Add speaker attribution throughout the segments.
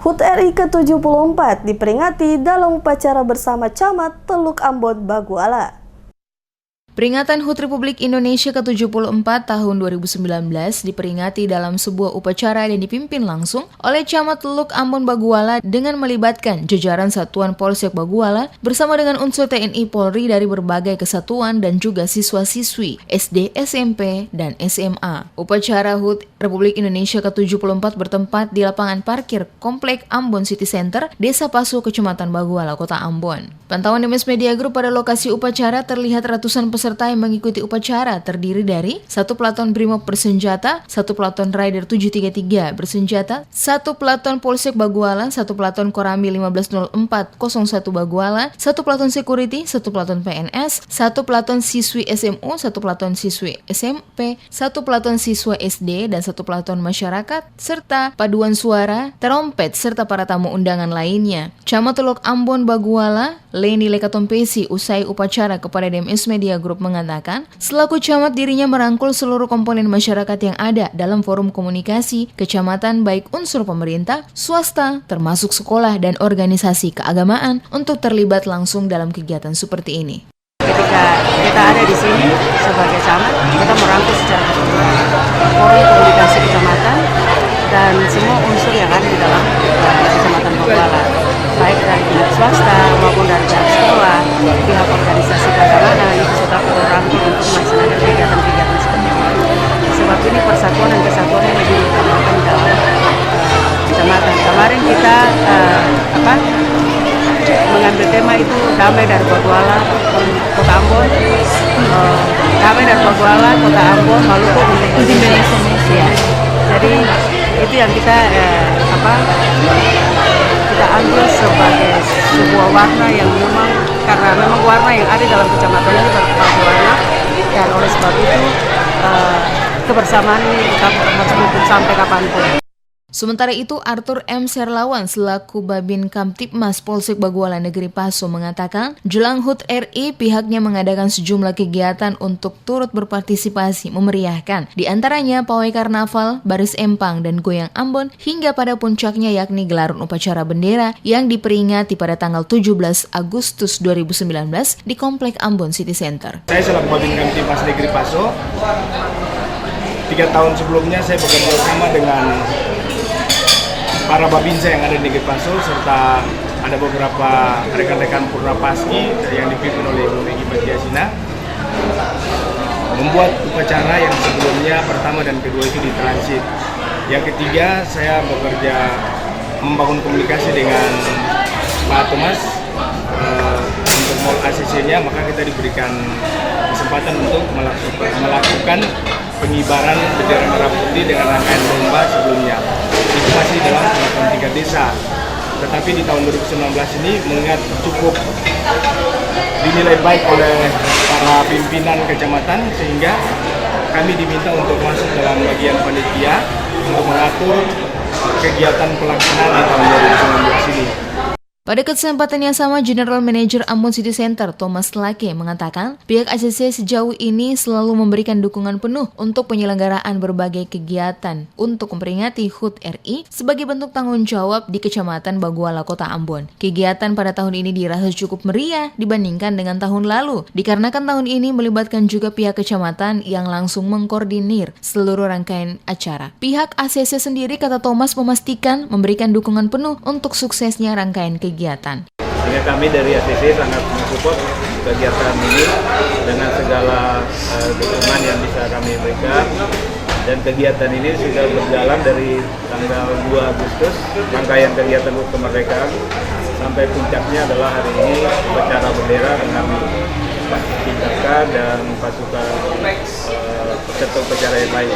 Speaker 1: HUT RI ke-74 diperingati dalam upacara bersama Camat Teluk Ambon Baguala. Peringatan HUT Republik Indonesia ke-74 tahun 2019 diperingati dalam sebuah upacara yang dipimpin langsung oleh Camat Teluk Ambon Baguala dengan melibatkan jajaran Satuan Polsek Baguala bersama dengan unsur TNI Polri dari berbagai kesatuan dan juga siswa-siswi SD, SMP, dan SMA. Upacara HUT Republik Indonesia ke-74 bertempat di lapangan parkir Komplek Ambon City Center, Desa Paso, Kecamatan Baguala, Kota Ambon. Pantauan MS Media Group pada lokasi upacara terlihat ratusan peserta yang mengikuti upacara terdiri dari 1 pelaton Brimob bersenjata, 1 pelaton Rider 733 bersenjata, 1 pelaton Polsek Baguala, 1 pelaton Koramil 150401 Baguala, 1 pelaton Security, 1 pelaton PNS, 1 pelaton siswi SMU, 1 pelaton siswi SMP, 1 pelaton siswa SD, dan 1 pelaton masyarakat, serta paduan suara, terompet, serta para tamu undangan lainnya. Camat Teluk Ambon Baguala, Leni Lekatompesi, usai upacara kepada DMS Media Group mengatakan, selaku camat dirinya merangkul seluruh komponen masyarakat yang ada dalam forum komunikasi kecamatan baik unsur pemerintah, swasta, termasuk sekolah dan organisasi keagamaan untuk terlibat langsung dalam kegiatan seperti ini.
Speaker 2: Ketika kita ada di sini sebagai camat, kita merangkul secara keseluruhan forum komunikasi kecamatan dan semua unsur yang ada di dalam kecamatan Baguala, baik dari pihak swasta maupun dari pihak sekolah, pihak organisasi keagamaan itu sudah merangkul untuk melaksanakan kegiatan-kegiatan seperti ini. Sebab ini persatuan dan kesatuan yang lebih diutamakan dalam kecamatan. Kemarin kita mengambil tema itu damai dari Baguala, Kota Ambon, damai dari Baguala, Kota Ambon, Maluku untuk Indonesia. Jadi itu yang kita kita ambil sebagai sebuah warna yang memang, karena memang warna yang ada dalam kecamatan ini berbagai warna, dan oleh sebab itu kebersamaan ini tetap sampai kapanpun.
Speaker 1: Sementara itu, Arthur M. Serlawan selaku Babin Kamtipmas Polsek Baguala Negeri Paso mengatakan, jelang HUT RI pihaknya mengadakan sejumlah kegiatan untuk turut berpartisipasi memeriahkan, di antaranya pawai karnaval, baris empang, dan goyang Ambon, hingga pada puncaknya yakni gelaran upacara bendera yang diperingati pada tanggal 17 Agustus 2019 di Komplek Ambon City Center.
Speaker 3: Saya selaku Babin Kamtipmas Negeri Paso, 3 tahun sebelumnya saya bekerja sama dengan para babinsa yang ada di Negeri Paso, serta ada beberapa rekan-rekan Purnapaski yang dipimpin oleh Ibu Megi Batiasina, membuat upacara yang sebelumnya pertama dan kedua itu di transit. Yang ketiga, saya bekerja membangun komunikasi dengan Pak Thomas untuk mall ACC-nya, maka kita diberikan kesempatan untuk melakukan pengibaran bendera merah putih dengan rangkaian lomba sebelumnya. Itu masih dalam pengakuan 3 desa. Tetapi di tahun 2019 ini mengingat cukup dinilai baik oleh para pimpinan kecamatan, sehingga kami diminta untuk masuk dalam bagian panitia untuk mengatur kegiatan pelaksanaan di tahun 2019 ini.
Speaker 1: Pada kesempatan yang sama, General Manager Ambon City Center, Thomas Lake, mengatakan pihak ACC sejauh ini selalu memberikan dukungan penuh untuk penyelenggaraan berbagai kegiatan untuk memperingati HUT RI sebagai bentuk tanggung jawab di Kecamatan Baguala, Kota Ambon. Kegiatan pada tahun ini dirasa cukup meriah dibandingkan dengan tahun lalu, dikarenakan tahun ini melibatkan juga pihak kecamatan yang langsung mengkoordinir seluruh rangkaian acara. Pihak ACC sendiri, kata Thomas, memastikan memberikan dukungan penuh untuk suksesnya rangkaian kegiatan.
Speaker 4: Sehingga kami dari ACC sangat mensupport kegiatan ini dengan segala dukungan yang bisa kami berikan, dan kegiatan ini sudah berjalan dari tanggal 2 Agustus, rangkaian kegiatan HUT kemerdekaan, sampai puncaknya adalah hari ini upacara bendera dengan Pindaka dan pasukan peserta upacara yang lain.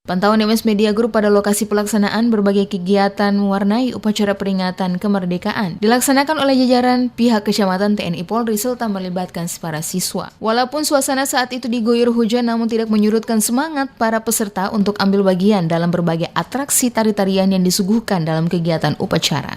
Speaker 1: Pantauan MS Media Group pada lokasi pelaksanaan berbagai kegiatan mewarnai upacara peringatan kemerdekaan dilaksanakan oleh jajaran pihak kecamatan TNI Polri serta melibatkan para siswa. Walaupun suasana saat itu diguyur hujan, namun tidak menyurutkan semangat para peserta untuk ambil bagian dalam berbagai atraksi tari-tarian yang disuguhkan dalam kegiatan upacara.